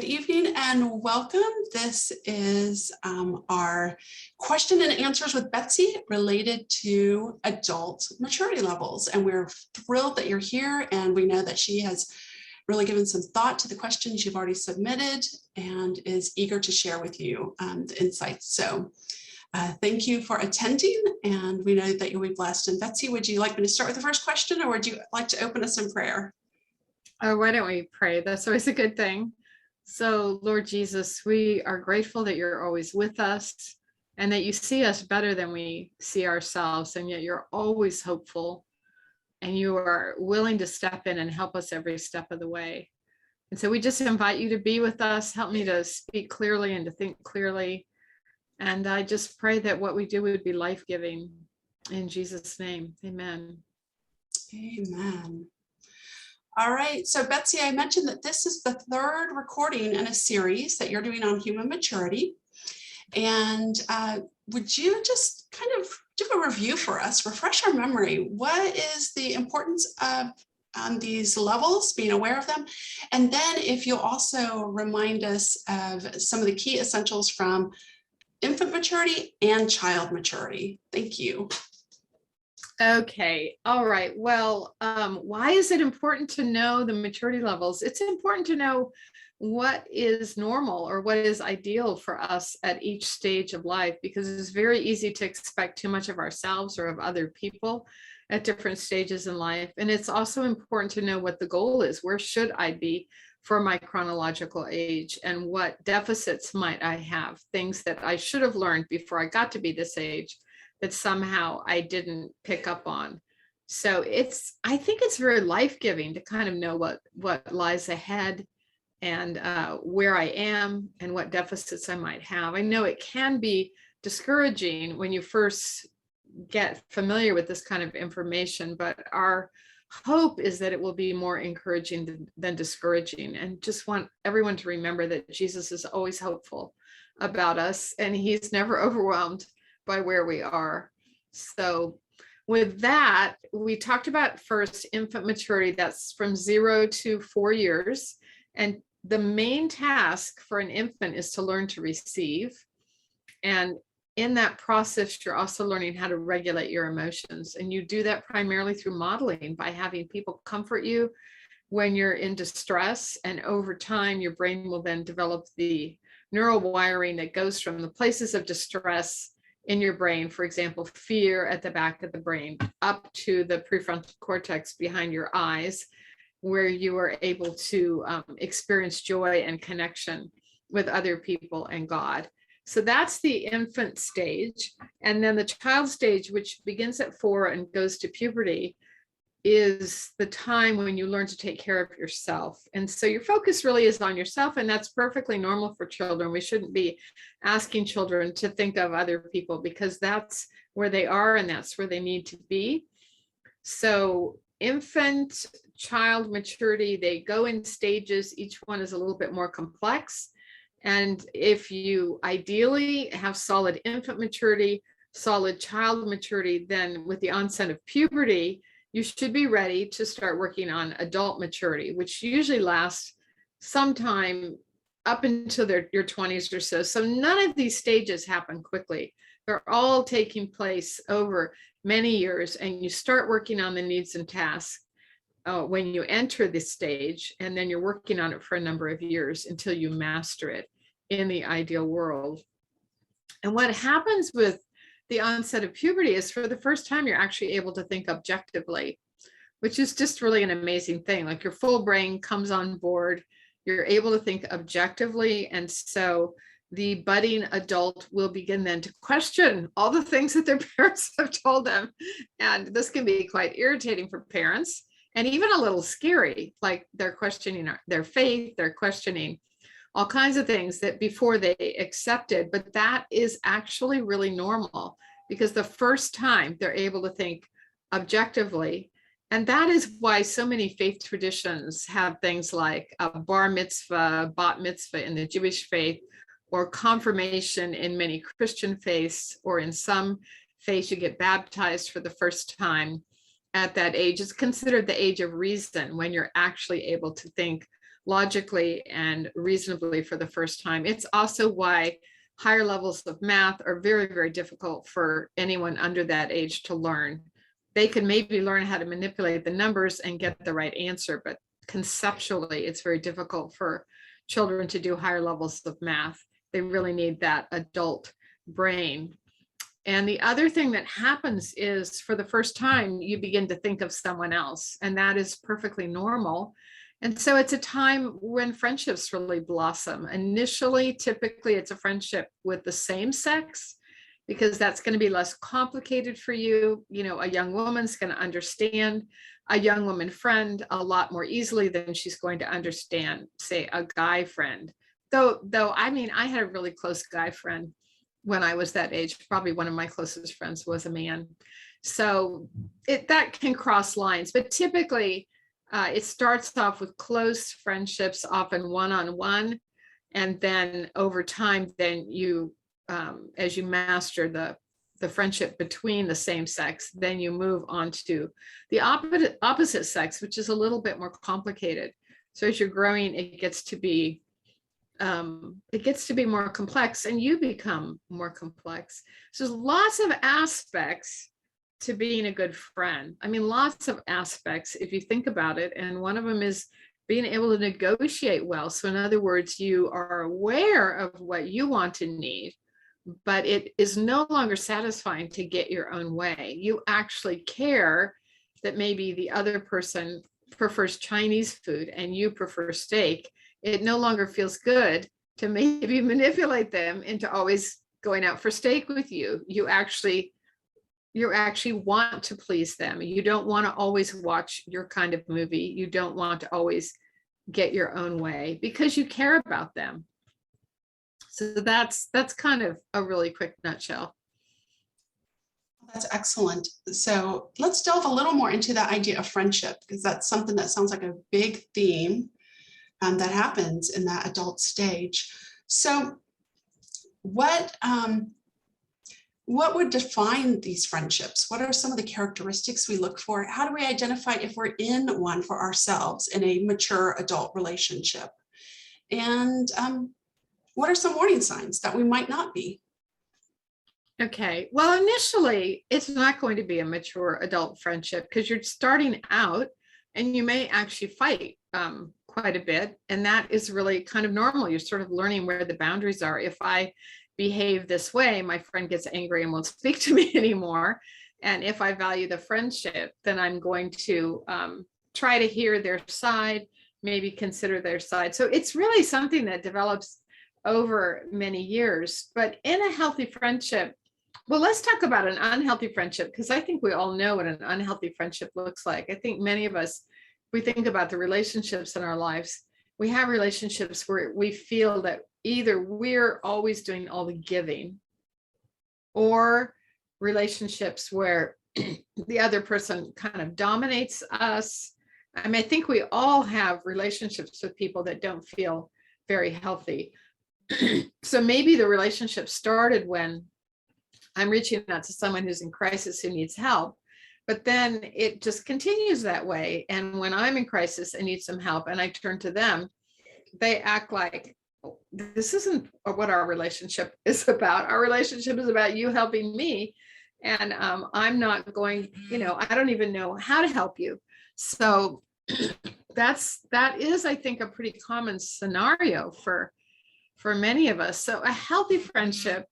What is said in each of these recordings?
Good evening and welcome. This is our question and answers with Betsy related to adult maturity levels. And we're thrilled that you're here, and we know that she has really given some thought to the questions you've already submitted and is eager to share with you the insights. So thank you for attending, and we know that you'll be blessed. And Betsy, would you like me to start with the first question, or would you like to open us in prayer? Oh, why don't we pray? That's always a good thing. So, Lord Jesus, we are grateful that you're always with us and that you see us better than we see ourselves, and yet you're always hopeful and you are willing to step in and help us every step of the way. And so we just invite you to be with us. Help me to speak clearly and to think clearly. And I just pray that what we do would be life-giving. In Jesus' name, amen. Amen. All right, so Betsy, I mentioned that this is the third recording in a series that you're doing on human maturity. And would you just kind of do a review for us, refresh our memory? What is the importance of these levels, being aware of them? And then if you'll also remind us of some of the key essentials from infant maturity and child maturity. Thank you. Okay. All right. Well, why is it important to know the maturity levels? It's important to know what is normal or what is ideal for us at each stage of life, because it's very easy to expect too much of ourselves or of other people at different stages in life. And it's also important to know what the goal is. Where should I be for my chronological age, and what deficits might I have? Things that I should have learned before I got to be this age that somehow I didn't pick up on. So I think it's very life-giving to kind of know what lies ahead and where I am and what deficits I might have. I know it can be discouraging when you first get familiar with this kind of information, but our hope is that it will be more encouraging than discouraging. And just want everyone to remember that Jesus is always hopeful about us, and he's never overwhelmed by where we are. So with that, we talked about first infant maturity. That's from 0 to 4 years. And the main task for an infant is to learn to receive. And in that process, you're also learning how to regulate your emotions. And you do that primarily through modeling, by having people comfort you when you're in distress. And over time, your brain will then develop the neural wiring that goes from the places of distress in your brain, for example, fear at the back of the brain, up to the prefrontal cortex behind your eyes, where you are able to experience joy and connection with other people and God. So that's the infant stage. And then the child stage, which begins at 4 and goes to puberty, is the time when you learn to take care of yourself. And so your focus really is on yourself, and that's perfectly normal for children. We shouldn't be asking children to think of other people, because that's where they are and that's where they need to be. So infant, child maturity, they go in stages. Each one is a little bit more complex. And if you ideally have solid infant maturity, solid child maturity, then with the onset of puberty, you should be ready to start working on adult maturity, which usually lasts sometime up until your 20s or so. So none of these stages happen quickly. They're all taking place over many years, and you start working on the needs and tasks when you enter this stage, and then you're working on it for a number of years until you master it in the ideal world. And what happens with the onset of puberty is, for the first time, you're actually able to think objectively, which is just really an amazing thing. Like, your full brain comes on board, you're able to think objectively. And so the budding adult will begin then to question all the things that their parents have told them. And this can be quite irritating for parents, and even a little scary. Like, they're questioning their faith, they're questioning all kinds of things that before they accepted. But that is actually really normal, because the first time they're able to think objectively. And that is why so many faith traditions have things like a bar mitzvah, bat mitzvah in the Jewish faith, or confirmation in many Christian faiths, or in some faiths you get baptized for the first time at that age. It's considered the age of reason, when you're actually able to think logically and reasonably for the first time. It's also why higher levels of math are very, very difficult for anyone under that age to learn. They can maybe learn how to manipulate the numbers and get the right answer, but conceptually, it's very difficult for children to do higher levels of math. They really need that adult brain. And the other thing that happens is, for the first time, you begin to think of someone else, and that is perfectly normal. And so it's a time when friendships really blossom. Initially, typically, it's a friendship with the same sex, because that's going to be less complicated for you. You know, a young woman's going to understand a young woman friend a lot more easily than she's going to understand, say, a guy friend. Though, I mean, I had a really close guy friend when I was that age. Probably one of my closest friends was a man. So that can cross lines, but typically it starts off with close friendships, often one-on-one. And then over time, then you, as you master the friendship between the same sex, then you move on to the opposite sex, which is a little bit more complicated. So as you're growing, it gets to be more complex, and you become more complex. So there's lots of aspects to being a good friend. I mean, lots of aspects if you think about it. And one of them is being able to negotiate well. So in other words, you are aware of what you want to need, but it is no longer satisfying to get your own way. You actually care that maybe the other person prefers Chinese food and you prefer steak. It no longer feels good to maybe manipulate them into always going out for steak with you. You actually want to please them. You don't want to always watch your kind of movie. You don't want to always get your own way because you care about them. So that's kind of a really quick nutshell. That's excellent. So let's delve a little more into that idea of friendship, because that's something that sounds like a big theme that happens in that adult stage. So what would define these friendships? What are some of the characteristics we look for? How do we identify if we're in one for ourselves in a mature adult relationship? And what are some warning signs that we might not be? Okay, well, initially, it's not going to be a mature adult friendship because you're starting out and you may actually fight quite a bit. And that is really kind of normal. You're sort of learning where the boundaries are. If I behave this way, my friend gets angry and won't speak to me anymore. And if I value the friendship, then I'm going to try to hear their side, maybe consider their side. So it's really something that develops over many years. But in a healthy friendship, well, let's talk about an unhealthy friendship, because I think we all know what an unhealthy friendship looks like. I think many of us, we think about the relationships in our lives. We have relationships where we feel that either we're always doing all the giving, or relationships where the other person kind of dominates us. I mean, I think we all have relationships with people that don't feel very healthy. So maybe the relationship started when I'm reaching out to someone who's in crisis who needs help, but then it just continues that way. And when I'm in crisis and need some help and I turn to them, they act like, oh, this isn't what our relationship is about. Our relationship is about you helping me. And I'm not going, I don't even know how to help you. So that is, I think, a pretty common scenario for many of us. So a healthy friendship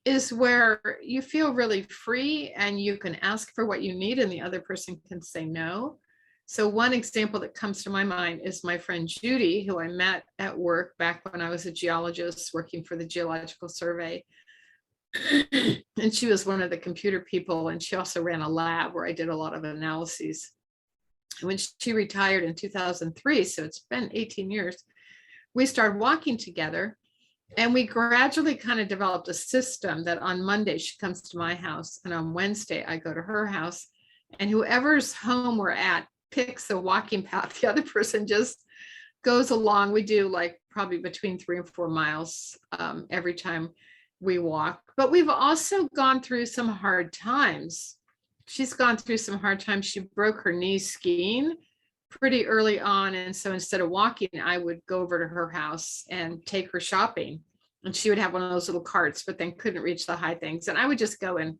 is where you feel really free and you can ask for what you need and the other person can say no. So one example that comes to my mind is my friend Judy, who I met at work back when I was a geologist working for the Geological Survey. And she was one of the computer people, and she also ran a lab where I did a lot of analyses. And when she retired in 2003, so it's been 18 years, we started walking together, and we gradually kind of developed a system that on Monday she comes to my house and on Wednesday I go to her house, and whoever's home we're at picks a walking path. The other person just goes along. We do like probably between 3 and 4 miles every time we walk. But we've also gone through some hard times. She's gone through some hard times. She broke her knee skiing pretty early on. And so instead of walking, I would go over to her house and take her shopping. And she would have one of those little carts, but then couldn't reach the high things. And I would just go and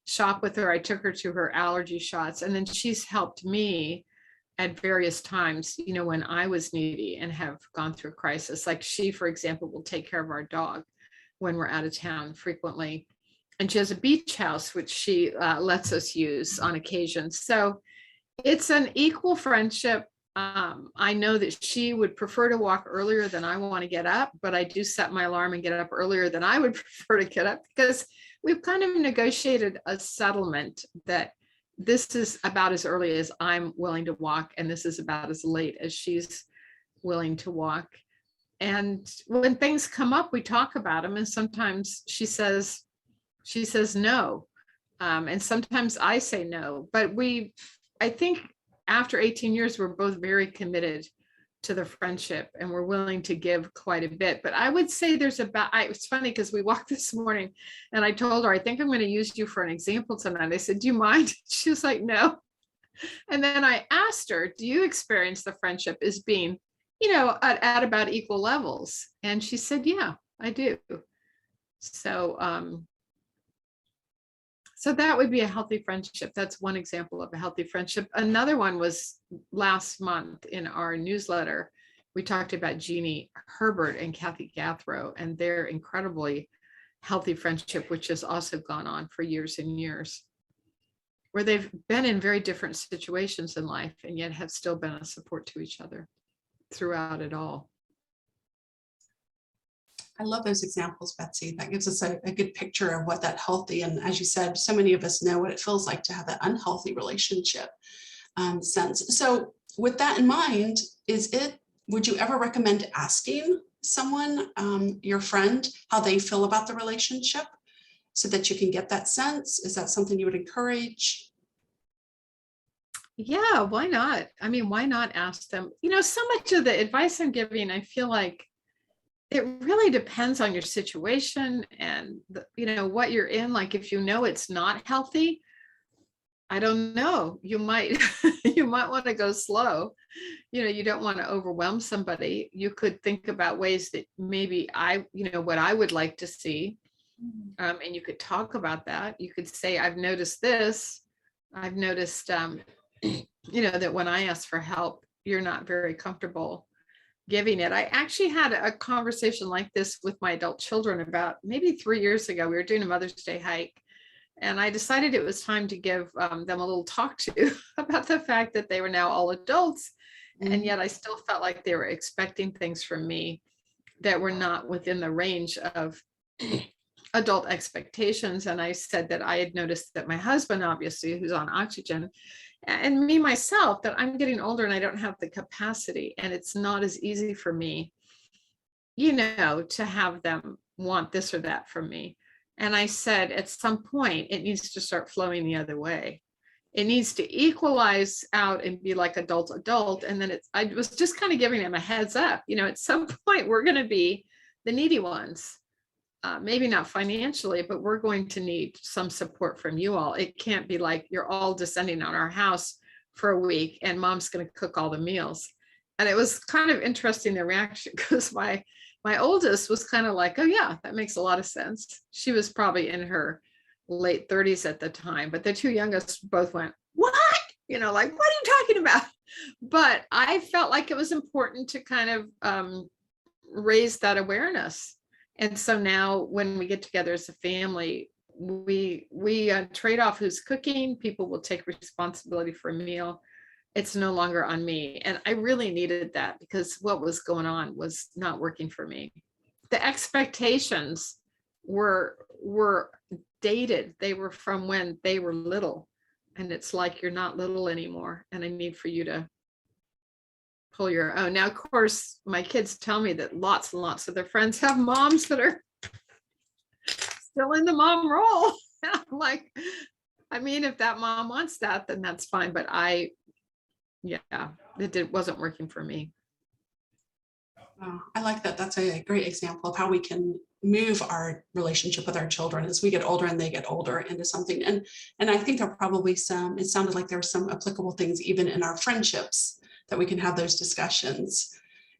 shop with her. I took her to her allergy shots. And then she's helped me at various times, you know, when I was needy and have gone through a crisis. Like she, for example, will take care of our dog when we're out of town frequently. And she has a beach house, which she lets us use on occasion. So it's an equal friendship. I know that she would prefer to walk earlier than I want to get up, but I do set my alarm and get up earlier than I would prefer to get up, because we've kind of negotiated a settlement that this is about as early as I'm willing to walk, and this is about as late as she's willing to walk. And when things come up, we talk about them, and sometimes she says no. And sometimes I say no, but I think after 18 years, we're both very committed to the friendship, and we're willing to give quite a bit. But I would say it's funny because we walked this morning and I told her, I think I'm going to use you for an example tonight. I said, do you mind? She was like, no. And then I asked her, do you experience the friendship as being, you know, at about equal levels? And she said, yeah, I do. So that would be a healthy friendship. That's one example of a healthy friendship. Another one was last month in our newsletter. We talked about Jeannie Herbert and Kathy Gathrow and their incredibly healthy friendship, which has also gone on for years and years, where they've been in very different situations in life and yet have still been a support to each other throughout it all. I love those examples, Betsy. That gives us a good picture of what that healthy, and as you said, so many of us know what it feels like to have that unhealthy relationship sense. So with that in mind, would you ever recommend asking someone, your friend, how they feel about the relationship so that you can get that sense? Is that something you would encourage? Yeah, why not? I mean, why not ask them? You know, so much of the advice I'm giving, I feel like it really depends on your situation and you know, what you're in. Like if you know it's not healthy, I don't know, you might you might want to go slow. You know, you don't want to overwhelm somebody. You could think about ways that maybe what I would like to see. And you could talk about that. You could say, I've noticed this. I've noticed, that when I ask for help, you're not very comfortable giving it. I actually had a conversation like this with my adult children about maybe 3 years ago. We were doing a Mother's Day hike, and I decided it was time to give them a little talk to about the fact that they were now all adults. And yet I still felt like they were expecting things from me that were not within the range of adult expectations. And I said that I had noticed that my husband, obviously, who's on oxygen, and me myself, that I'm getting older and I don't have the capacity, and it's not as easy for me, to have them want this or that from me. And I said, at some point, it needs to start flowing the other way. It needs to equalize out and be like adult. And then I was just kind of giving him a heads up, at some point we're going to be the needy ones. Maybe not financially, but we're going to need some support from you all. It can't be like you're all descending on our house for a week and mom's going to cook all the meals. And it was kind of interesting, the reaction, because my oldest was kind of like, oh yeah, that makes a lot of sense. She was probably in her late 30s at the time, but the two youngest both went, what? Like, what are you talking about? But I felt like it was important to kind of raise that awareness. And so now when we get together as a family, we trade off who's cooking. People will take responsibility for a meal. It's no longer on me. And I really needed that, because what was going on was not working for me. The expectations were dated. They were from when they were little. And it's like, you're not little anymore. And I need for you to pull your own. Now, of course, my kids tell me that lots and lots of their friends have moms that are still in the mom role. I'm like, I mean, if that mom wants that, then that's fine. But it wasn't working for me. Oh, I like that. That's a great example of how we can move our relationship with our children as we get older and they get older into something. And I think there are probably it sounded like there were some applicable things even in our friendships that we can have those discussions.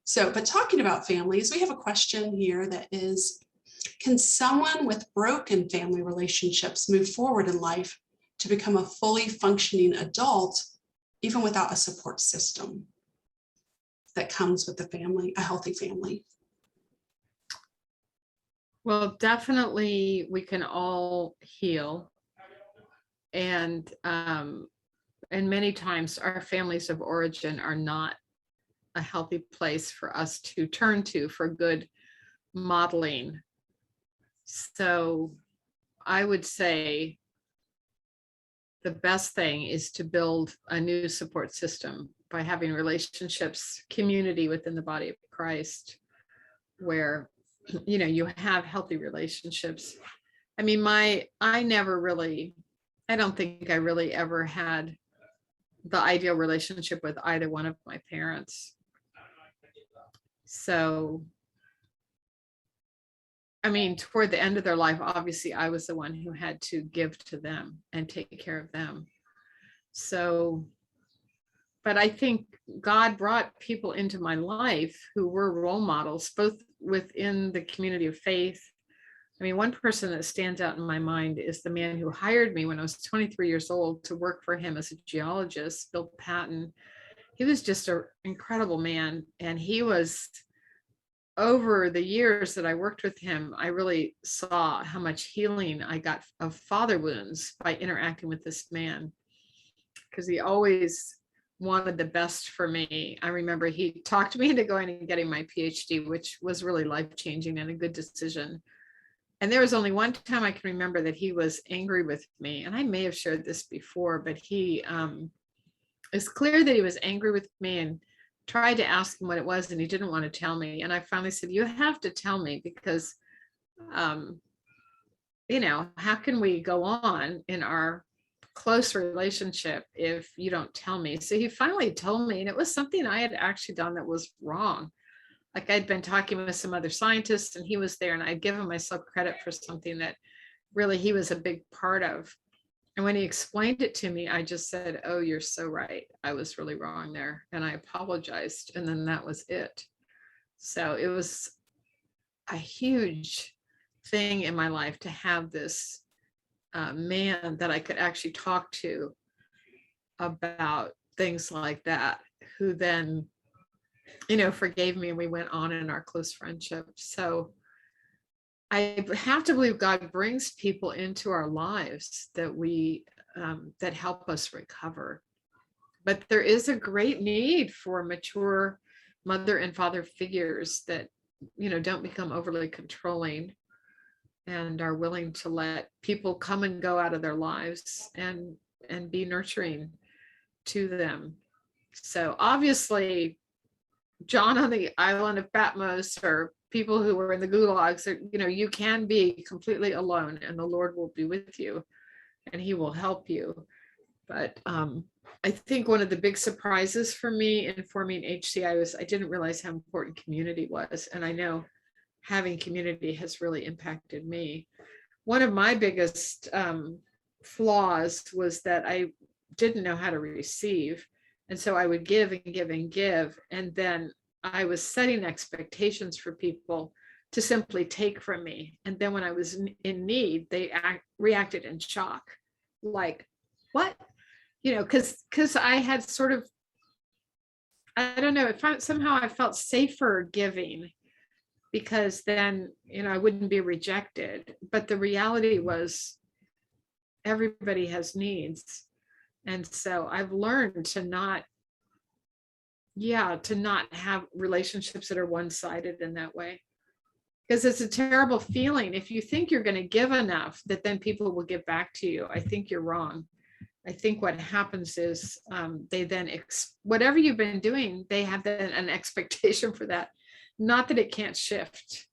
So, but talking about families, we have a question here that is, can someone with broken family relationships move forward in life to become a fully functioning adult, even without a support system that comes with the family, a healthy family? Well, definitely we can all heal. And many times our families of origin are not a healthy place for us to turn to for good modeling. So I would say the best thing is to build a new support system by having relationships, community within the body of Christ, where, you know, you have healthy relationships. I mean, I don't think I really ever had the ideal relationship with either one of my parents. So, I mean, toward the end of their life, obviously I was the one who had to give to them and take care of them. So, but I think God brought people into my life who were role models, both within the community of faith. I mean, one person that stands out in my mind is the man who hired me when I was 23 years old to work for him as a geologist, Bill Patton. He was just an incredible man. And he was, over the years that I worked with him, I really saw how much healing I got of father wounds by interacting with this man, because he always wanted the best for me. I remember he talked me into going and getting my Ph.D., which was really life-changing and a good decision. And there was only one time I can remember that he was angry with me. And I may have shared this before, but it's clear that he was angry with me and tried to ask him what it was, and he didn't want to tell me. And I finally said, you have to tell me, because, you know, how can we go on in our close relationship if you don't tell me? So he finally told me, and it was something I had actually done that was wrong. Like, I'd been talking with some other scientists and he was there, and I'd given myself credit for something that really he was a big part of. And when he explained it to me, I just said, oh, you're so right. I was really wrong there. And I apologized. And then that was it. So it was a huge thing in my life to have this man that I could actually talk to about things like that, who then, you know, forgave me, and we went on in our close friendship. So I have to believe God brings people into our lives that that help us recover. But there is a great need for mature mother and father figures that, you know, don't become overly controlling and are willing to let people come and go out of their lives and be nurturing to them. So obviously, John on the island of Patmos, or people who were in the gulags, you know, you can be completely alone and the Lord will be with you and he will help you. But I think one of the big surprises for me in forming HCI was I didn't realize how important community was. And I know having community has really impacted me. One of my biggest flaws was that I didn't know how to receive. And so I would give and give and give. And then I was setting expectations for people to simply take from me. And then when I was in need, they reacted in shock. Like, what? You know, because I had sort of, I don't know, somehow I felt safer giving, because then, you know, I wouldn't be rejected. But the reality was everybody has needs. And so I've learned to not have relationships that are one-sided in that way. Because it's a terrible feeling. If you think you're going to give enough, that then people will give back to you. I think you're wrong. I think what happens is they then, whatever you've been doing, they have then an expectation for that. Not that it can't shift,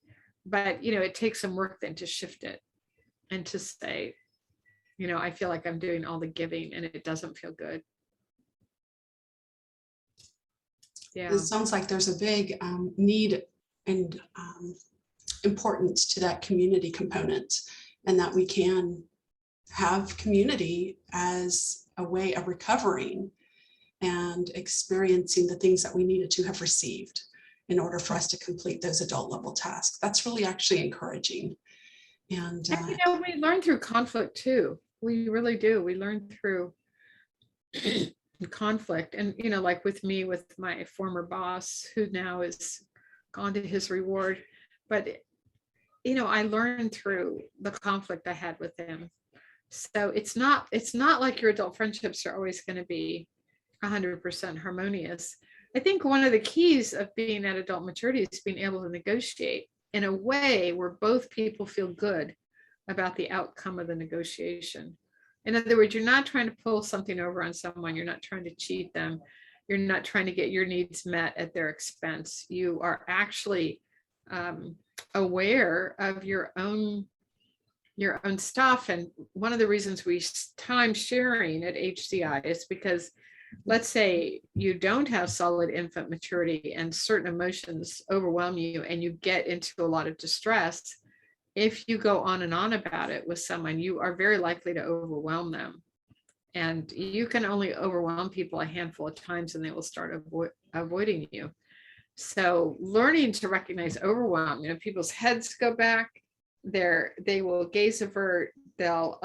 but, you know, it takes some work then to shift it and to say, you know, I feel like I'm doing all the giving and it doesn't feel good. Yeah. It sounds like there's a big need and importance to that community component, and that we can have community as a way of recovering. and experiencing the things that we needed to have received in order for us to complete those adult level tasks. That's really actually encouraging. And we learn through conflict too. We really do. We learn through conflict. And, like with me, with my former boss, who now is gone to his reward. But, I learned through the conflict I had with him. So it's not like your adult friendships are always going to be 100% harmonious. I think one of the keys of being at adult maturity is being able to negotiate in a way where both people feel good about the outcome of the negotiation. In other words, you're not trying to pull something over on someone. You're not trying to cheat them. You're not trying to get your needs met at their expense. You are actually aware of your own stuff. And one of the reasons we time sharing at HCI is because, let's say you don't have solid infant maturity and certain emotions overwhelm you and you get into a lot of distress. If you go on and on about it with someone, you are very likely to overwhelm them. And you can only overwhelm people a handful of times and they will start avoiding you. So learning to recognize overwhelm, people's heads go back, they will gaze avert, they'll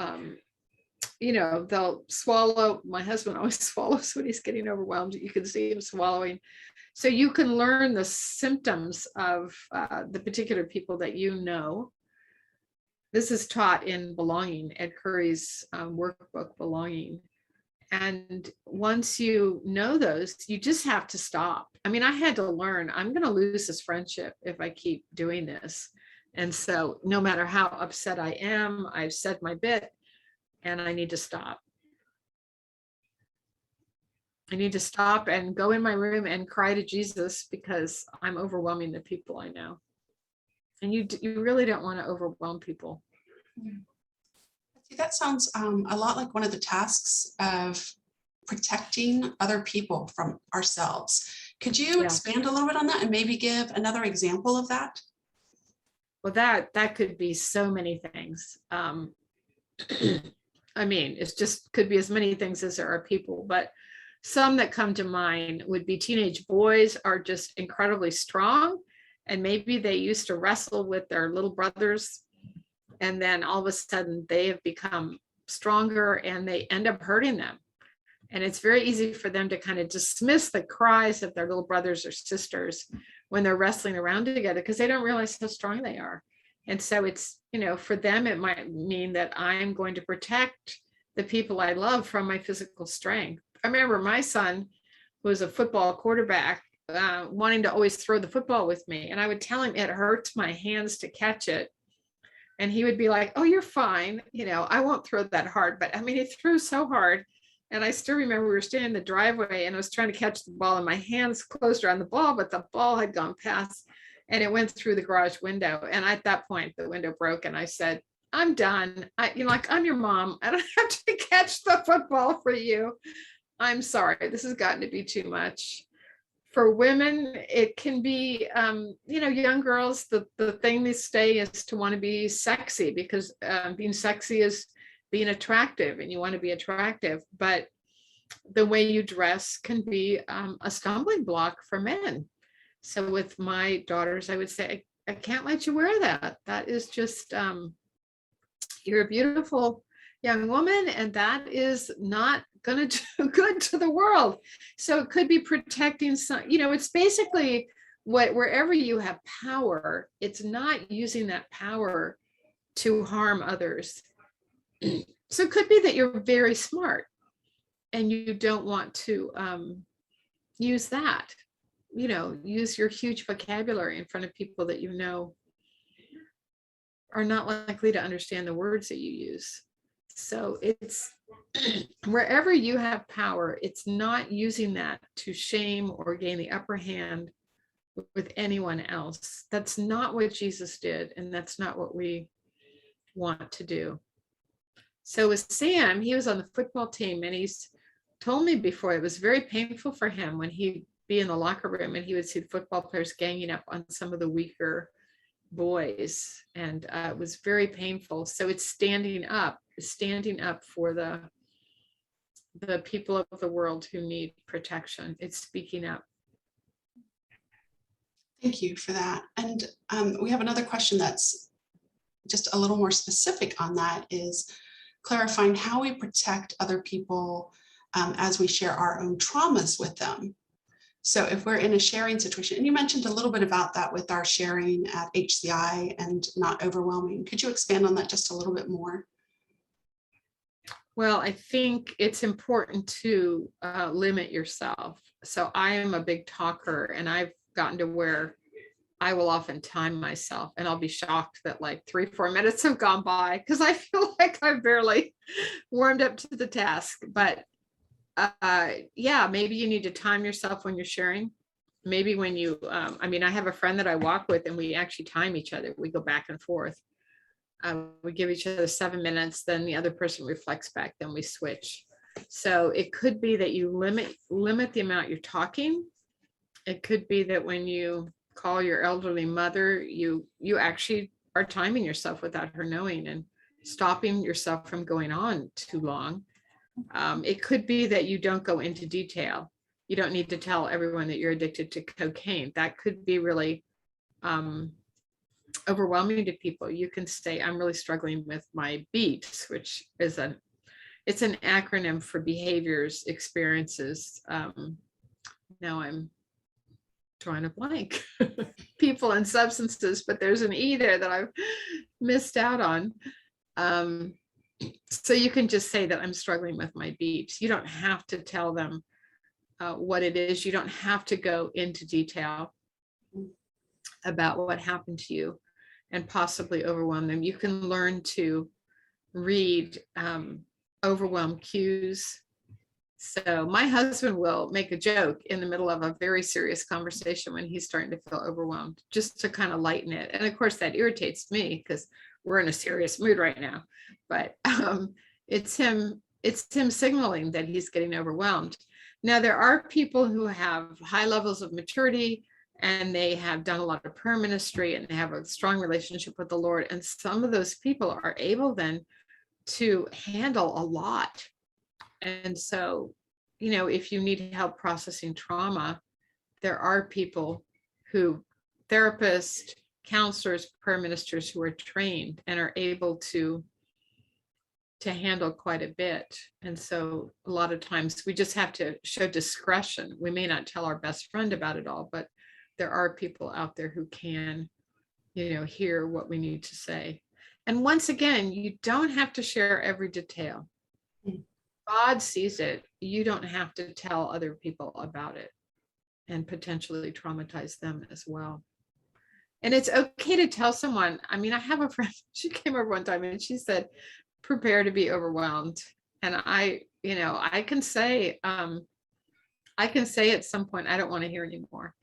swallow. My husband always swallows when he's getting overwhelmed. You can see him swallowing. So you can learn the symptoms of the particular people that you know. This is taught in Belonging, Ed Curry's workbook, Belonging. And once you know those, you just have to stop. I mean, I had to learn, I'm going to lose this friendship if I keep doing this. And so no matter how upset I am, I've said my bit and I need to stop. I need to stop and go in my room and cry to Jesus because I'm overwhelming the people I know. And you really don't want to overwhelm people. That sounds a lot like one of the tasks of protecting other people from ourselves. Could you expand a little bit on that and maybe give another example of that? Well, that could be so many things. I mean, it's just could be as many things as there are people, but some that come to mind would be teenage boys are just incredibly strong. And maybe they used to wrestle with their little brothers. And then all of a sudden they have become stronger and they end up hurting them. And it's very easy for them to kind of dismiss the cries of their little brothers or sisters when they're wrestling around together because they don't realize how strong they are. And so it's, for them, it might mean that I'm going to protect the people I love from my physical strength. I remember my son was a football quarterback, wanting to always throw the football with me. And I would tell him it hurts my hands to catch it. And he would be like, oh, you're fine. I won't throw that hard. But I mean, he threw so hard. And I still remember we were standing in the driveway and I was trying to catch the ball and my hands closed around the ball, but the ball had gone past and it went through the garage window. And at that point, the window broke and I said, I'm done. I'm your mom. I don't have to catch the football for you. I'm sorry. This has gotten to be too much. For women, it can be, young girls, the thing they say is to want to be sexy because being sexy is being attractive and you want to be attractive. But the way you dress can be a stumbling block for men. So with my daughters, I would say, I can't let you wear that. That is just, you're a beautiful young woman and that is not going to do good to the world. So it could be protecting some, it's basically wherever you have power, it's not using that power to harm others. So it could be that you're very smart and you don't want to use that, use your huge vocabulary in front of people that are not likely to understand the words that you use. So it's wherever you have power, it's not using that to shame or gain the upper hand with anyone else. That's not what Jesus did, and that's not what we want to do. So with Sam, he was on the football team, and he's told me before it was very painful for him when he'd be in the locker room and he would see the football players ganging up on some of the weaker boys, and it was very painful. So it's standing up for the people of the world who need protection. It's speaking up. Thank you for that. And we have another question that's just a little more specific on that, is clarifying how we protect other people as we share our own traumas with them. So if we're in a sharing situation, and you mentioned a little bit about that with our sharing at HCI and not overwhelming. Could you expand on that just a little bit more? Well, I think it's important to limit yourself. So I am a big talker, and I've gotten to where I will often time myself, and I'll be shocked that like 3-4 minutes have gone by because I feel like I've barely warmed up to the task. But yeah, maybe you need to time yourself when you're sharing. Maybe when you, I mean, I have a friend that I walk with, and we actually time each other. We go back and forth. We give each other 7 minutes, then the other person reflects back, then we switch. So it could be that you limit the amount you're talking. It could be that when you call your elderly mother, you actually are timing yourself without her knowing and stopping yourself from going on too long. It could be that you don't go into detail. You don't need to tell everyone that you're addicted to cocaine. That could be really overwhelming to people. You can say, I'm really struggling with my beats, which is it's an acronym for behaviors, experiences. Now I'm drawing a blank. People and substances, but there's an E there that I've missed out on. So you can just say that I'm struggling with my beats. You don't have to tell them what it is. You don't have to go into detail about what happened to you and possibly overwhelm them. You can learn to read overwhelm cues. So my husband will make a joke in the middle of a very serious conversation when he's starting to feel overwhelmed, just to kind of lighten it. And of course that irritates me because we're in a serious mood right now. But it's him signaling that he's getting overwhelmed. Now, there are people who have high levels of maturity, and they have done a lot of prayer ministry, and they have a strong relationship with the Lord. And some of those people are able then to handle a lot. And so, you know, if you need help processing trauma, there are people who, therapists, counselors, prayer ministers, who are trained and are able to handle quite a bit. And so a lot of times we just have to show discretion. We may not tell our best friend about it all, but there are people out there who can, you know, hear what we need to say. And once again, you don't have to share every detail. God sees it. You don't have to tell other people about it and potentially traumatize them as well. And it's okay to tell someone. I mean, I have a friend, she came over one time and she said, prepare to be overwhelmed. And I can say at some point, I don't want to hear anymore.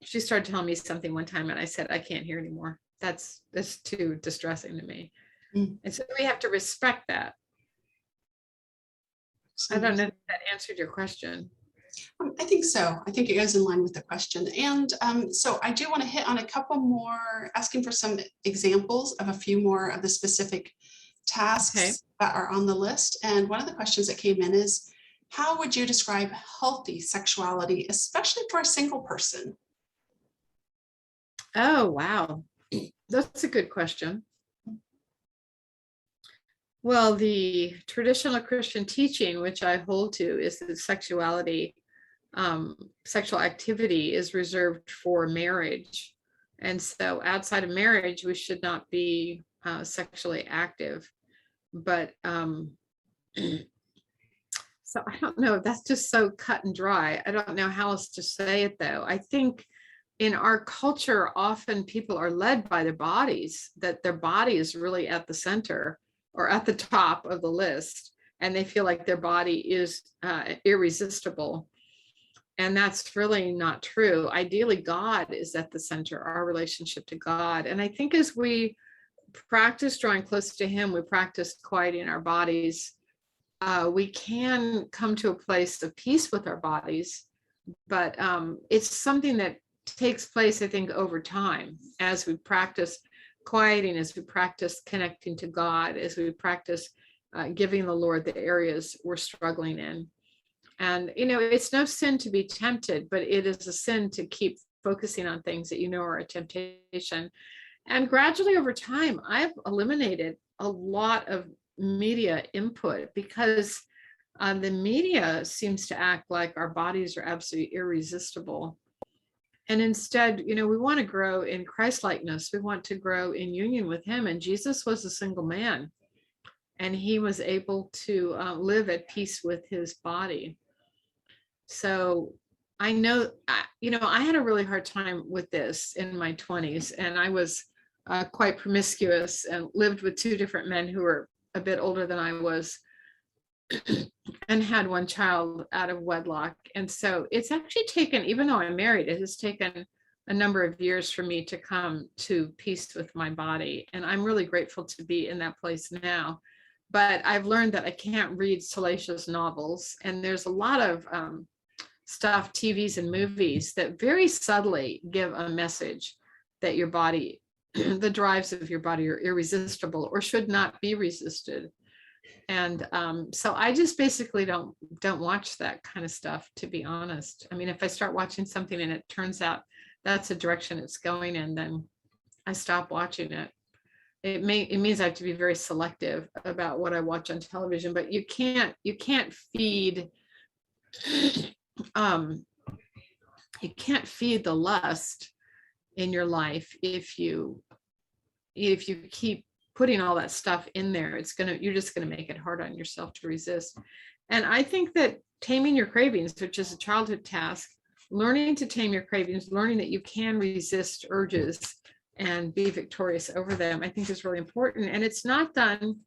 She started telling me something one time and I said, I can't hear anymore. That's too distressing to me. And so we have to respect that. I don't know if that answered your question. I think so. I think it goes in line with the question. And so I do want to hit on a couple more, asking for some examples of a few more of the specific tasks that are on the list. And one of the questions that came in is, how would you describe healthy sexuality, especially for a single person? Oh, wow. That's a good question. Well, the traditional Christian teaching, which I hold to, is that sexuality, sexual activity is reserved for marriage. And so outside of marriage, we should not be sexually active. But so I don't know, that's just so cut and dry. I don't know how else to say it, though. I think in our culture, often people are led by their bodies, that their body is really at the center or at the top of the list, and they feel like their body is irresistible. And that's really not true. Ideally, God is at the center, our relationship to God. And I think as we practice drawing close to Him, we practice quieting our bodies, we can come to a place of peace with our bodies. But it's something that takes place, I think, over time, as we practice quieting, as we practice connecting to God, as we practice giving the Lord the areas we're struggling in. And, it's no sin to be tempted, but it is a sin to keep focusing on things that are a temptation. And gradually over time, I've eliminated a lot of media input because the media seems to act like our bodies are absolutely irresistible. And instead, we want to grow in Christ-likeness. We want to grow in union with him. And Jesus was a single man, and he was able to live at peace with his body. So I know, I had a really hard time with this in my 20s, and I was quite promiscuous and lived with two different men who were a bit older than I was and had one child out of wedlock. And so it's actually taken, even though I'm married, it has taken a number of years for me to come to peace with my body. And I'm really grateful to be in that place now. But I've learned that I can't read salacious novels. And there's a lot of stuff, TVs and movies, that very subtly give a message that your body, the drives of your body, are irresistible or should not be resisted. And so I just basically don't watch that kind of stuff, to be honest. I mean, if I start watching something and it turns out that's the direction it's going in, then I stop watching it. It means I have to be very selective about what I watch on television, but you can't feed you can't feed the lust in your life if you keep putting all that stuff in there. You're just gonna make it hard on yourself to resist. And I think that taming your cravings, which is a childhood task, learning to tame your cravings, learning that you can resist urges and be victorious over them, I think is really important. And it's not done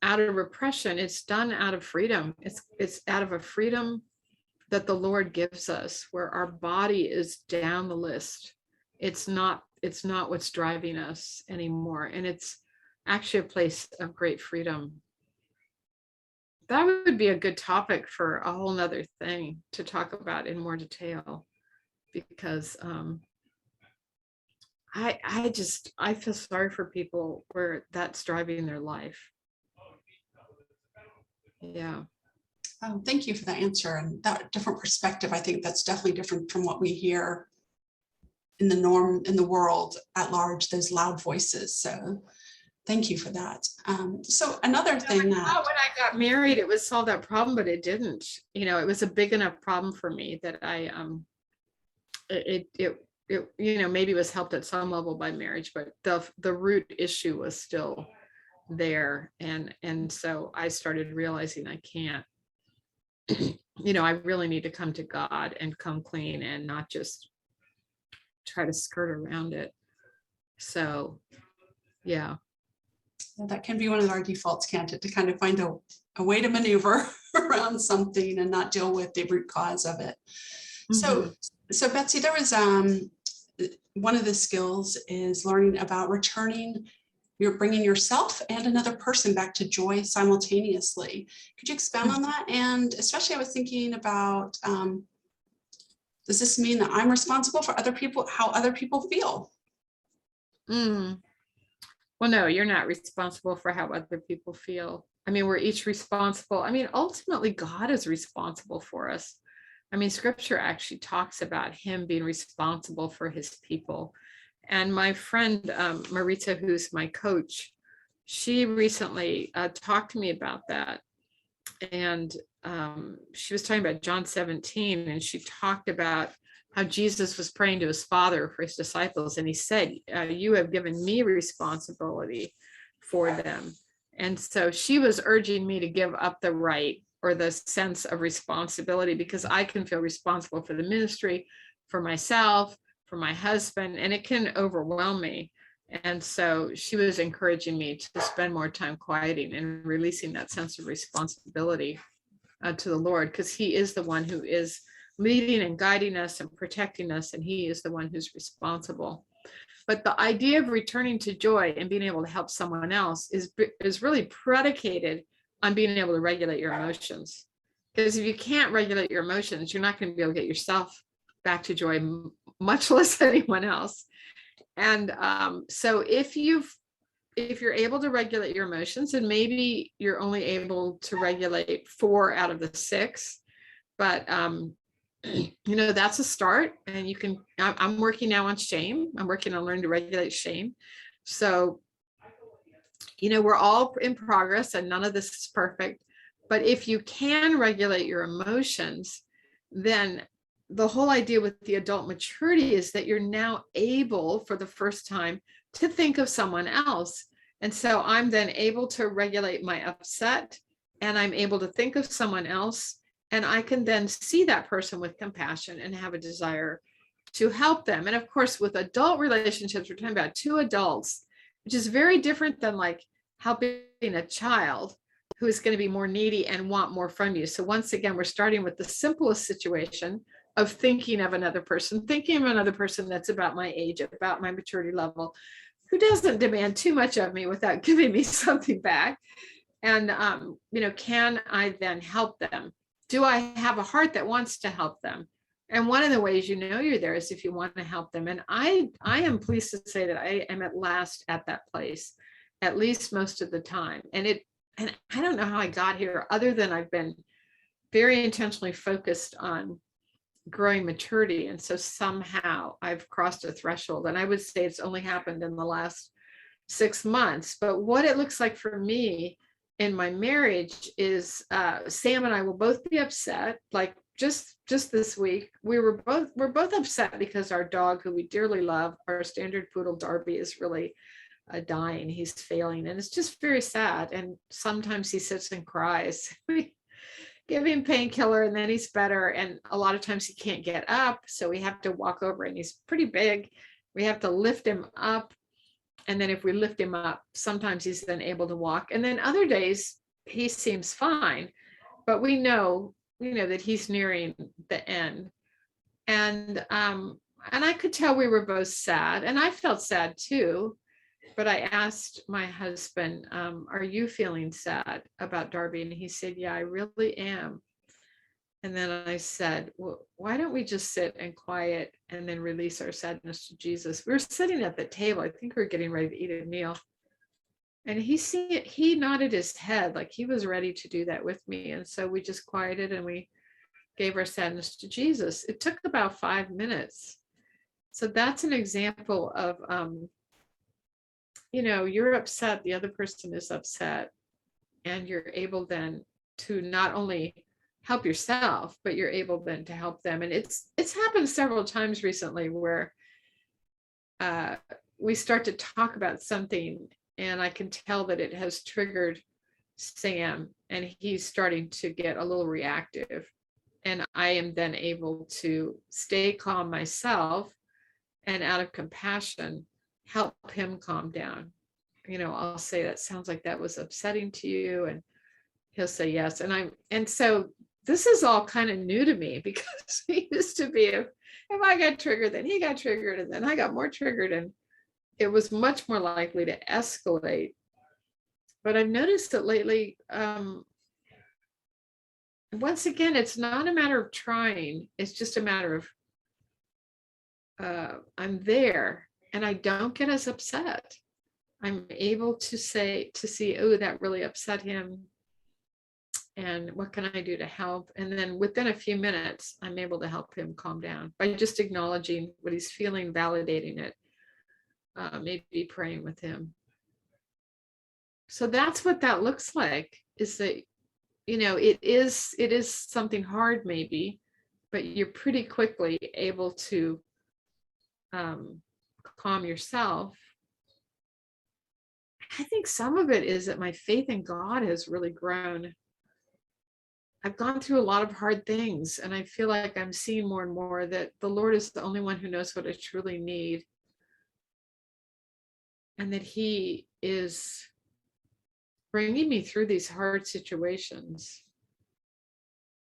out of repression, it's done out of freedom. It's out of a freedom that the Lord gives us, where our body is down the list. It's not what's driving us anymore. And it's actually a place of great freedom. That would be a good topic for a whole nother thing to talk about in more detail, because I feel sorry for people where that's driving their life. Yeah. Thank you for that answer, and that different perspective. I think that's definitely different from what we hear in the norm in the world at large, those loud voices. So thank you for that. So another thing that when I got married, it would solve that problem, but it didn't. It was a big enough problem for me that I maybe was helped at some level by marriage, but the root issue was still there. And so I started realizing I can't, I really need to come to God and come clean and not just try to skirt around it. So, yeah. That can be one of our defaults, can't it? To kind of find a way to maneuver around something and not deal with the root cause of it. Mm-hmm. So Betsy, there was one of the skills is learning about returning. You're bringing yourself and another person back to joy simultaneously. Could you expand on that? And especially I was thinking about, does this mean that I'm responsible for other people, how other people feel? Well, no, you're not responsible for how other people feel. I mean, we're each responsible. I mean, ultimately, God is responsible for us. I mean, scripture actually talks about him being responsible for his people. And my friend, Marita, who's my coach, she recently talked to me about that. And she was talking about John 17, and she talked about how Jesus was praying to his Father for his disciples. And he said, you have given me responsibility for them. And so she was urging me to give up the right or the sense of responsibility, because I can feel responsible for the ministry, for myself, for my husband, and it can overwhelm me. And so she was encouraging me to spend more time quieting and releasing that sense of responsibility to the Lord, because he is the one who is leading and guiding us and protecting us, and he is the one who's responsible. But the idea of returning to joy and being able to help someone else is really predicated on being able to regulate your emotions. Because if you can't regulate your emotions, you're not going to be able to get yourself back to joy, much less anyone else. And so if you've if you're able to regulate your emotions, and maybe you're only able to regulate 4 out of the 6, but that's a start. And you can, I'm working now on shame. I'm working on learning to regulate shame. So, we're all in progress and none of this is perfect. But if you can regulate your emotions, then the whole idea with the adult maturity is that you're now able for the first time to think of someone else. And so I'm then able to regulate my upset, and I'm able to think of someone else, and I can then see that person with compassion and have a desire to help them. And of course, with adult relationships, we're talking about 2 adults, which is very different than like helping a child who is going to be more needy and want more from you. So once again, we're starting with the simplest situation of thinking of another person that's about my age, about my maturity level, who doesn't demand too much of me without giving me something back. And, can I then help them? Do I have a heart that wants to help them? And one of the ways you're there is if you want to help them. And I am pleased to say that I am at last at that place, at least most of the time. And I don't know how I got here, other than I've been very intentionally focused on growing maturity. And so somehow I've crossed a threshold. And I would say it's only happened in the last 6 months. But what it looks like for me in my marriage is Sam and I will both be upset. Like just this week, we're both upset because our dog, who we dearly love, our standard poodle Darby, is really dying. He's failing, and it's just very sad. And sometimes he sits and cries. We give him painkiller and then he's better. And a lot of times he can't get up, so we have to walk over, and he's pretty big. We have to lift him up. And then if we lift him up, sometimes he's then able to walk. And then other days he seems fine, but we know that he's nearing the end. And I could tell we were both sad, and I felt sad too. But I asked my husband, are you feeling sad about Darby? And he said, yeah, I really am. And then I said, well, why don't we just sit and quiet and then release our sadness to Jesus? We were sitting at the table. I think we were getting ready to eat a meal. And he nodded his head like he was ready to do that with me. And so we just quieted and we gave our sadness to Jesus. It took about 5 minutes. So that's an example of, you're upset, the other person is upset, and you're able then to not only help yourself, but you're able then to help them. And it's happened several times recently where we start to talk about something, and I can tell that it has triggered Sam, and he's starting to get a little reactive. And I am then able to stay calm myself, and out of compassion, help him calm down. I'll say, that sounds like that was upsetting to you. And he'll say yes. And so this is all kind of new to me, because he used to be, if I got triggered, then he got triggered, and then I got more triggered, and it was much more likely to escalate. But I've noticed that lately, once again, it's not a matter of trying. It's just a matter of I'm there, and I don't get as upset. I'm able to see, oh, that really upset him, and what can I do to help? And then within a few minutes, I'm able to help him calm down by just acknowledging what he's feeling, validating it, maybe praying with him. So that's what that looks like, is that, it is something hard maybe, but you're pretty quickly able to calm yourself. I think some of it is that my faith in God has really grown. I've gone through a lot of hard things, and I feel like I'm seeing more and more that the Lord is the only one who knows what I truly need, and that He is bringing me through these hard situations.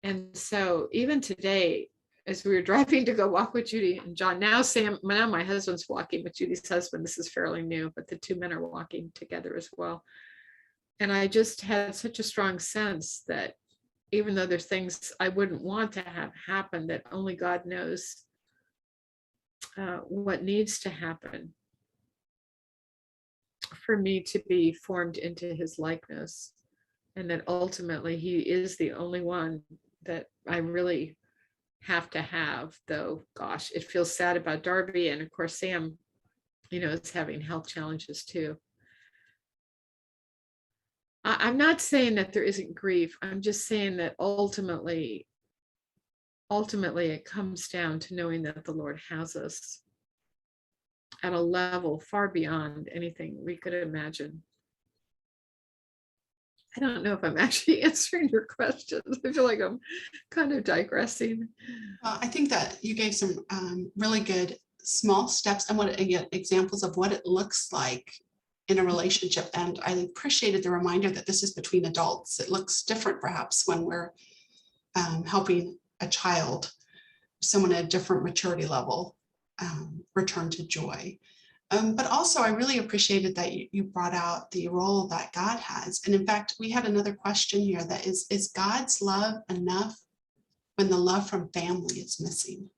And so even today, as we were driving to go walk with Judy and John, now my husband's walking with Judy's husband. This is fairly new, but the 2 men are walking together as well. And I just had such a strong sense that even though there's things I wouldn't want to have happen, that only God knows what needs to happen. for me to be formed into his likeness, and that ultimately he is the only one that I really have to have. Though gosh, it feels sad about Darby, and of course Sam, is having health challenges too. I'm not saying that there isn't grief. I'm just saying that ultimately it comes down to knowing that the Lord has us at a level far beyond anything we could imagine. I don't know if I'm actually answering your questions. I feel like I'm kind of digressing. I think that you gave some really good small steps and examples of what it looks like in a relationship. And I appreciated the reminder that this is between adults. It looks different perhaps when we're helping a child, someone at a different maturity level, return to joy. But also, I really appreciated that you brought out the role that God has. And in fact, we had another question here that is God's love enough when the love from family is missing?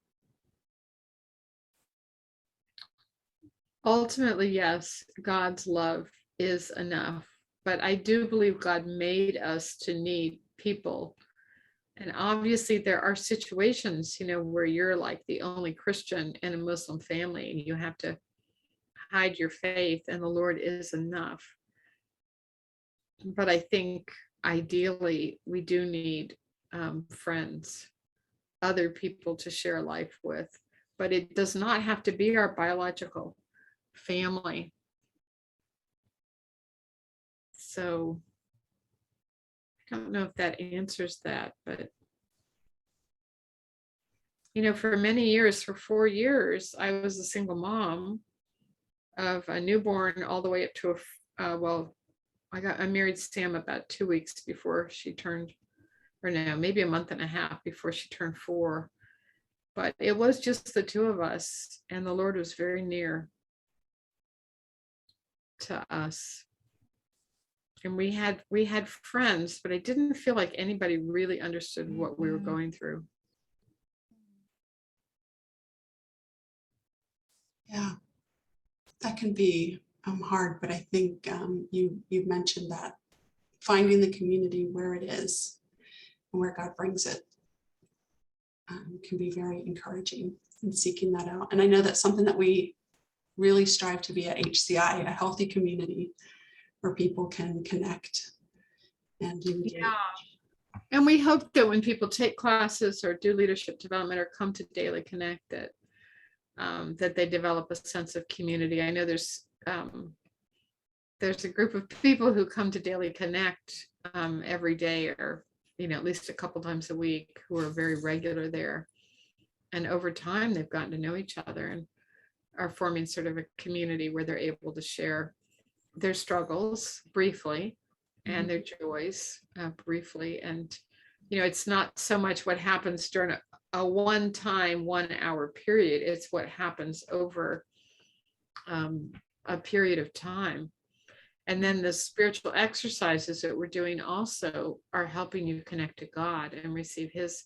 Ultimately, yes, God's love is enough. But I do believe God made us to need people. And obviously, there are situations, where you're like the only Christian in a Muslim family and you have to hide your faith, and the Lord is enough. But I think ideally, we do need friends, other people to share life with. But it does not have to be our biological family. So I don't know if that answers that, but for many years, for 4 years, I was a single mom of a newborn all the way up to I married Sam about 2 weeks before she turned, or no, maybe a month and a half before she turned 4. But it was just the two of us, and the Lord was very near to us. And we had friends, but I didn't feel like anybody really understood what we were going through. Yeah, that can be hard, but I think you mentioned that finding the community where it is and where God brings it can be very encouraging in seeking that out. And I know that's something that we really strive to be at HCI, a healthy community where people can connect and engage. Yeah. And we hope that when people take classes or do leadership development or come to Daily Connect, that they develop a sense of community. I know there's a group of people who come to Daily Connect every day, or at least a couple times a week, who are very regular there. And over time, they've gotten to know each other and are forming sort of a community where they're able to share their struggles briefly and their joys briefly. And it's not so much what happens during a one-time 1 hour period. It's what happens over a period of time. And then the spiritual exercises that we're doing also are helping you connect to God and receive his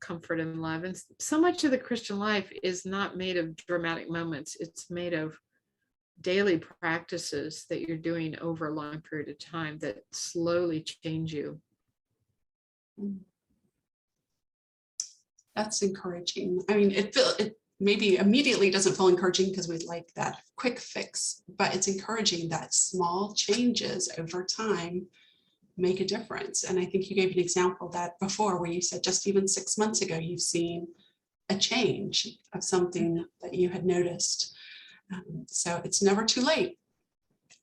comfort and love. And so much of the Christian life is not made of dramatic moments. It's made of daily practices that you're doing over a long period of time that slowly change you. That's encouraging. I mean, it maybe immediately doesn't feel encouraging because we like that quick fix, but it's encouraging that small changes over time make a difference. And I think you gave an example of that before, where you said just even 6 months ago, you've seen a change of something that you had noticed. So it's never too late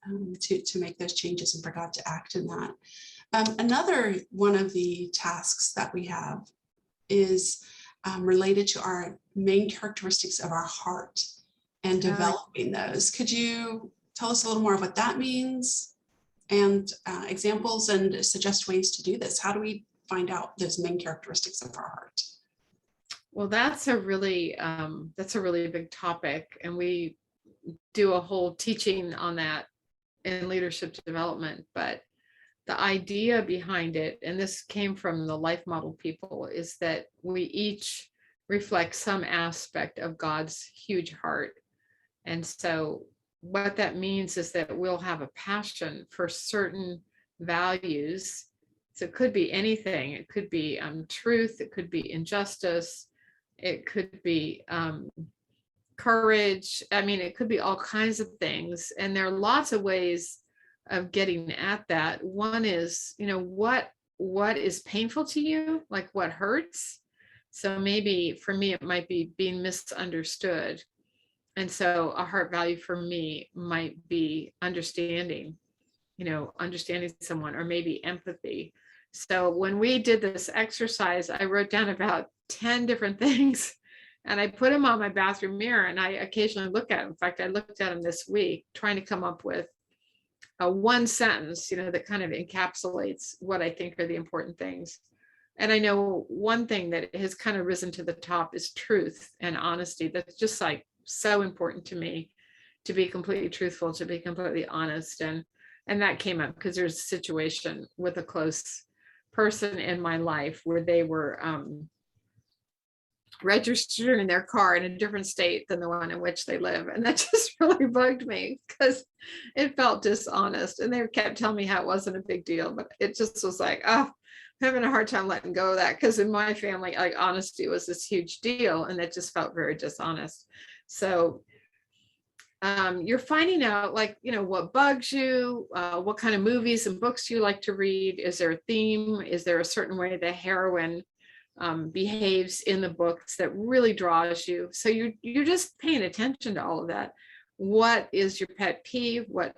to make those changes and for God to act in that. Another one of the tasks that we have is related to our main characteristics of our heart and developing those. Could you tell us a little more of what that means and examples and suggest ways to do this? How do we find out those main characteristics of our heart? Well, that's a really big topic, and we do a whole teaching on that in leadership development. But the idea behind it, and this came from the life model people, is that we each reflect some aspect of God's huge heart. And so what that means is that we'll have a passion for certain values. So it could be anything. It could be truth. It could be injustice. It could be courage. I mean, it could be all kinds of things. And there are lots of ways of getting at that. One is, what is painful to you, like what hurts. So maybe for me, it might be being misunderstood. And so a heart value for me might be understanding, understanding someone, or maybe empathy. So when we did this exercise, I wrote down about 10 different things and I put them on my bathroom mirror, and I occasionally look at them. In fact, I looked at them this week, trying to come up with a one sentence, that kind of encapsulates what I think are the important things. And I know one thing that has kind of risen to the top is truth and honesty. That's just like so important to me, to be completely truthful, to be completely honest. And that came up because there's a situation with a close person in my life where they were registered in their car in a different state than the one in which they live. And that just really bugged me because it felt dishonest. And they kept telling me how it wasn't a big deal, but it just was like, oh, I'm having a hard time letting go of that, because in my family, like, honesty was this huge deal, and that just felt very dishonest. So you're finding out, like, what bugs you, what kind of movies and books you like to read. Is there a theme? Is there a certain way the heroine behaves in the books that really draws you? So you're just paying attention to all of that. What is your pet peeve? What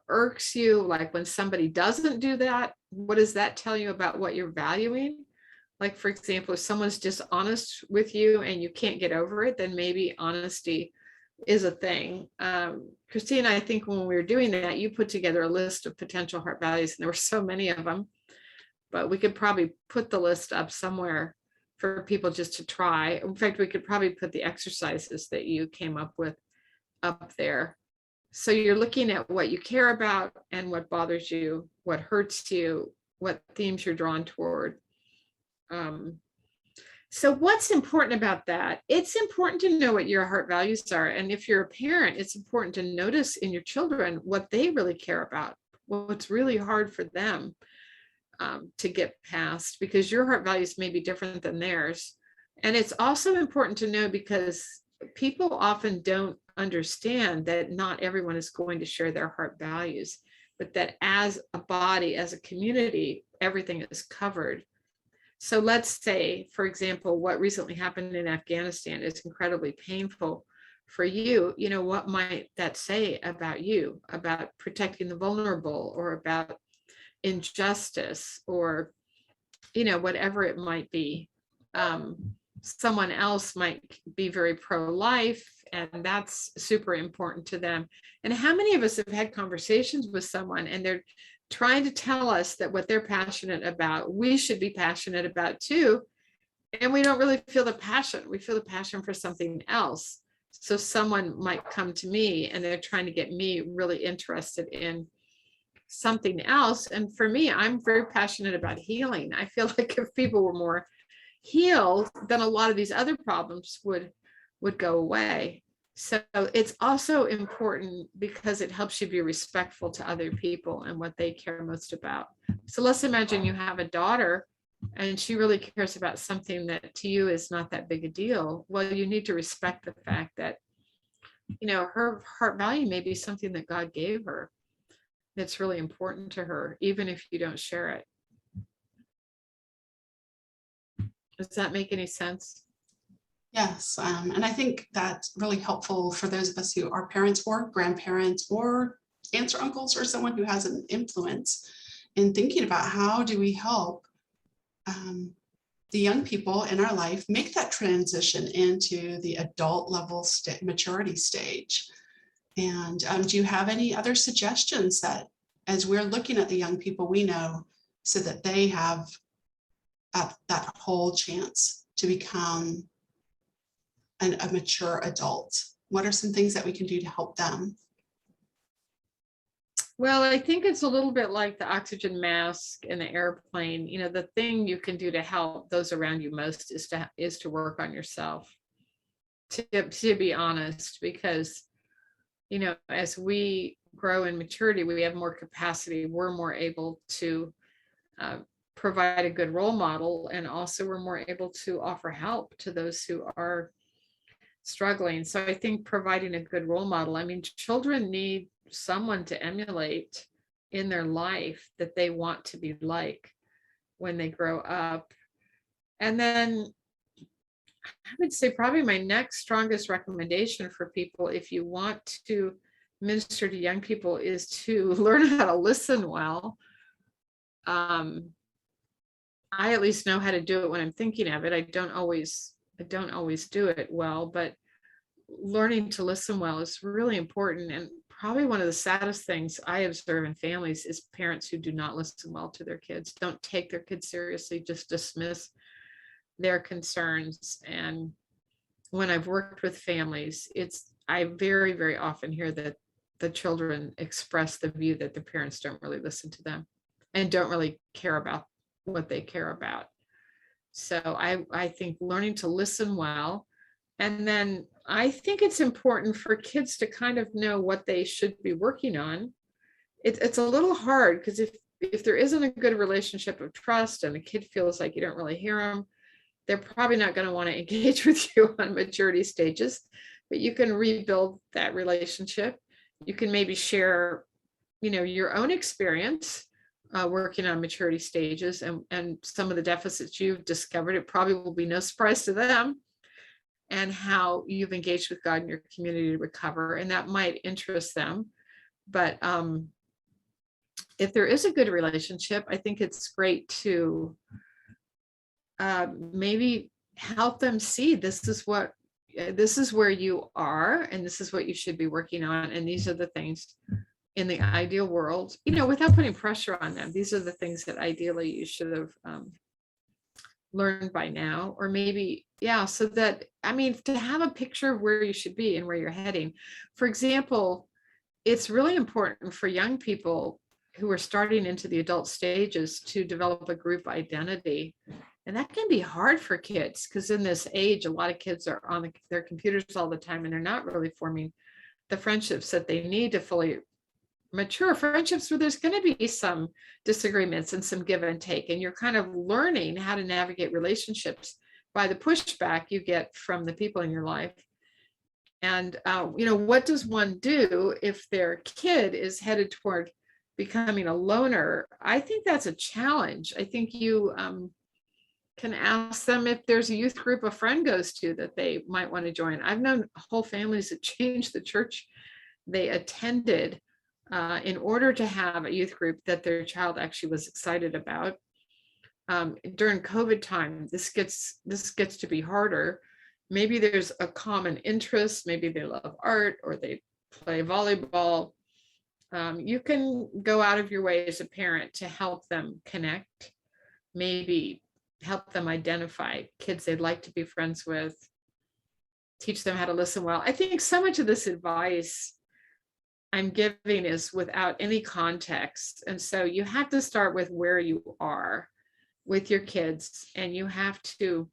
irks you? Like when somebody doesn't do that, what does that tell you about what you're valuing? Like, for example, if someone's dishonest with you and you can't get over it, then maybe honesty is a thing. Christine, I think when we were doing that, you put together a list of potential heart values, and there were so many of them, but we could probably put the list up somewhere for people just to try. In fact, we could probably put the exercises that you came up with up there. So you're looking at what you care about and what bothers you, what hurts you, what themes you're drawn toward. So what's important about that? It's important to know what your heart values are. And if you're a parent, it's important to notice in your children what they really care about, what's really hard for them to get past, because your heart values may be different than theirs. And it's also important to know, because people often don't understand that not everyone is going to share their heart values, but that as a body, as a community, everything is covered. So let's say, for example, what recently happened in Afghanistan is incredibly painful for you. What might that say about you, about protecting the vulnerable, or about injustice, or, whatever it might be. Someone else might be very pro-life, and that's super important to them. And how many of us have had conversations with someone and they're trying to tell us that what they're passionate about, we should be passionate about too. And we don't really feel the passion. We feel the passion for something else. So someone might come to me and they're trying to get me really interested in something else. And for me, I'm very passionate about healing. I feel like if people were more healed, then a lot of these other problems would go away. So it's also important because it helps you be respectful to other people and what they care most about. So let's imagine you have a daughter and she really cares about something that to you is not that big a deal. Well, you need to respect the fact that, her heart value may be something that God gave her that's really important to her, even if you don't share it. Does that make any sense? Yes, and I think that's really helpful for those of us who are parents or grandparents or aunts or uncles, or someone who has an influence in thinking about how do we help the young people in our life make that transition into the adult level maturity stage. And do you have any other suggestions that, as we're looking at the young people we know, so that they have that whole chance to become a mature adult? What are some things that we can do to help them? Well, I think it's a little bit like the oxygen mask in the airplane. The thing you can do to help those around you most is to work on yourself, to be honest, because as we grow in maturity, we have more capacity. We're more able to provide a good role model, and also we're more able to offer help to those who are struggling. So I think providing a good role model, I mean, children need someone to emulate in their life that they want to be like when they grow up. And then I would say probably my next strongest recommendation for people, if you want to minister to young people, is to learn how to listen well. I at least know how to do it when I'm thinking of it. I don't always do it well, but learning to listen well is really important. And probably one of the saddest things I observe in families is parents who do not listen well to their kids, don't take their kids seriously, just dismiss their concerns. And when I've worked with families, I very, very often hear that the children express the view that the parents don't really listen to them and don't really care about what they care about. So I think learning to listen well. And then I think it's important for kids to kind of know what they should be working on. It's a little hard because if there isn't a good relationship of trust and the kid feels like you don't really hear them, they're probably not going to want to engage with you on maturity stages. But you can rebuild that relationship. You can maybe share, your own experience working on maturity stages and some of the deficits you've discovered. It probably will be no surprise to them, and how you've engaged with God in your community to recover. And that might interest them. But if there is a good relationship, I think it's great to maybe help them see this is where you are, and this is what you should be working on. And these are the things in the ideal world, without putting pressure on them. These are the things that ideally you should have learned by now, or maybe, so that, to have a picture of where you should be and where you're heading. For example, it's really important for young people who are starting into the adult stages to develop a group identity. And that can be hard for kids because in this age, a lot of kids are on their computers all the time, and they're not really forming the friendships that they need to fully mature, friendships where there's going to be some disagreements and some give and take. And you're kind of learning how to navigate relationships by the pushback you get from the people in your life. And, what does one do if their kid is headed toward becoming a loner? I think that's a challenge. I think you can ask them if there's a youth group a friend goes to that they might want to join. I've known whole families that changed the church they attended in order to have a youth group that their child actually was excited about. During COVID time, this gets to be harder. Maybe there's a common interest. Maybe they love art or they play volleyball. You can go out of your way as a parent to help them connect, maybe help them identify kids they'd like to be friends with, teach them how to listen well. I think so much of this advice I'm giving is without any context. And so you have to start with where you are with your kids, and you have to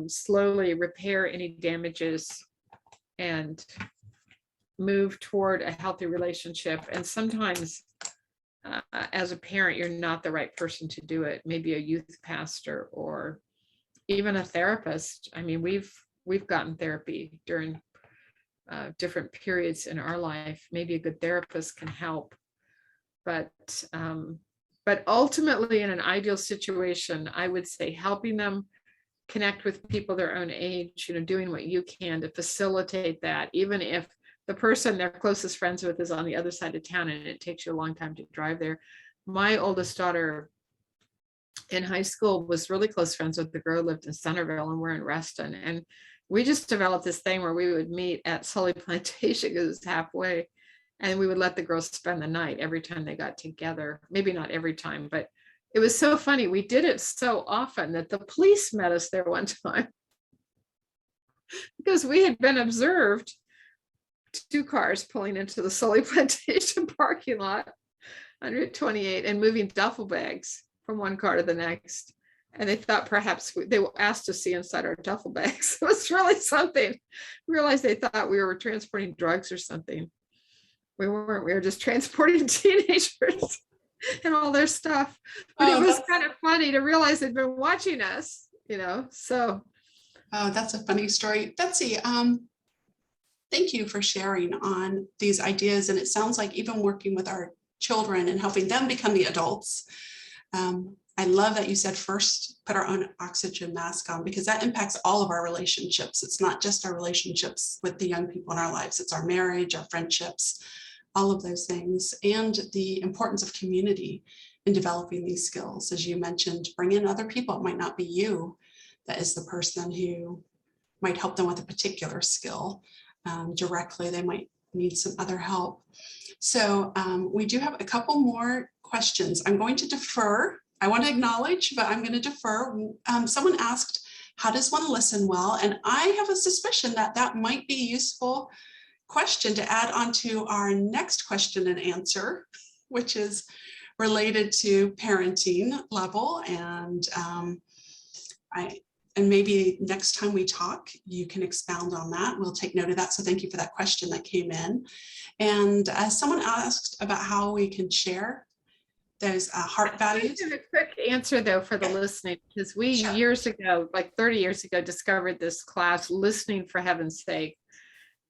slowly repair any damages and move toward a healthy relationship. And sometimes as a parent, you're not the right person to do it. Maybe a youth pastor or even a therapist. We've gotten therapy during different periods in our life. Maybe a good therapist can help. But ultimately, in an ideal situation, I would say helping them connect with people their own age, doing what you can to facilitate that, even if the person they're closest friends with is on the other side of town and it takes you a long time to drive there. My oldest daughter in high school was really close friends with the girl who lived in Centerville, and we're in Reston. And we just developed this thing where we would meet at Sully Plantation because it's halfway, and we would let the girls spend the night every time they got together. Maybe not every time, but it was so funny. We did it so often that the police met us there one time because we had been observed 2 cars pulling into the Sully Plantation parking lot on Route 28 and moving duffel bags from one car to the next. And they thought perhaps they were asked to see inside our duffel bags. It was really something. Realized they thought we were transporting drugs or something. We weren't. We were just transporting teenagers and all their stuff. But it was kind of funny to realize they'd been watching us, so. Oh, that's a funny story. Betsy, thank you for sharing on these ideas. And it sounds like even working with our children and helping them become the adults. I love that you said first put our own oxygen mask on, because that impacts all of our relationships. It's not just our relationships with the young people in our lives. It's our marriage, our friendships, all of those things, and the importance of community in developing these skills. As you mentioned, bring in other people. It might not be you that is the person who might help them with a particular skill directly. They might need some other help. So we do have a couple more questions. I'm going to defer. I want to acknowledge, but I'm going to defer. Someone asked, how does one listen well? And I have a suspicion that that might be a useful question to add on to our next question and answer, which is related to parenting level. And and maybe next time we talk, you can expound on that. We'll take note of that. So thank you for that question that came in. And someone asked about how we can share those heart values. I'll give a quick answer though for the listening, because we years ago, like 30 years ago, discovered this class, Listening for Heaven's Sake.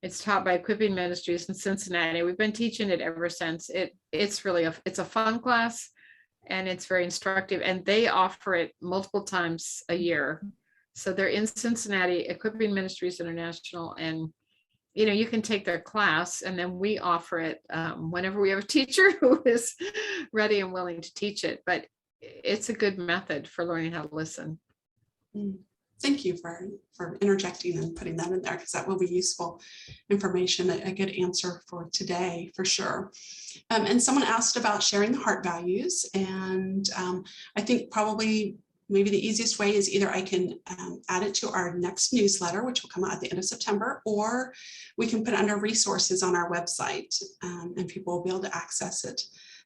It's taught by Equipping Ministries in Cincinnati. We've been teaching it ever since. It's really it's a fun class, and it's very instructive, and they offer it multiple times a year. So they're in Cincinnati, Equipping Ministries International, and you can take their class, and then we offer it whenever we have a teacher who is ready and willing to teach it. But it's a good method for learning how to listen. Thank you for interjecting and putting that in there, because that will be useful information, a good answer for today, for sure. And someone asked about sharing the heart values. And I think probably maybe the easiest way is either I can add it to our next newsletter, which will come out at the end of September, or we can put it under resources on our website, and people will be able to access it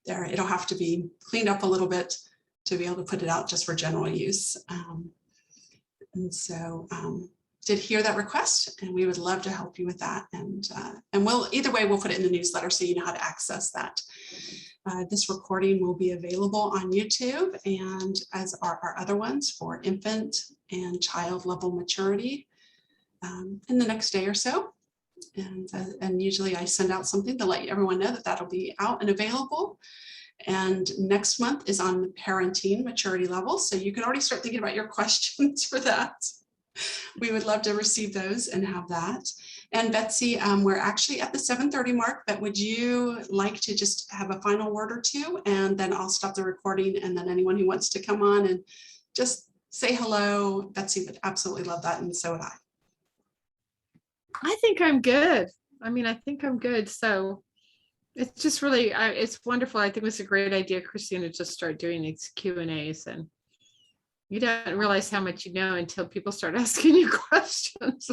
there. It'll have to be cleaned up a little bit to be able to put it out just for general use. And so did hear that request, and we would love to help you with that. And we'll either way, we'll put it in the newsletter so you know how to access that. This recording will be available on YouTube, and as are our other ones for infant and child level maturity in the next day or so. And usually I send out something to let everyone know that that'll be out and available. And next month is on the parenting maturity level. So you can already start thinking about your questions for that. We would love to receive those and have that. And Betsy, we're actually at the 7:30 mark, but would you like to just have a final word or two? And then I'll stop the recording, and then anyone who wants to come on and just say hello. Betsy would absolutely love that, and so would I. I think I'm good. I think I'm good. So it's just really, it's wonderful. I think it was a great idea, Christine, to just start doing these Q&As, and you don't realize how much you know until people start asking you questions.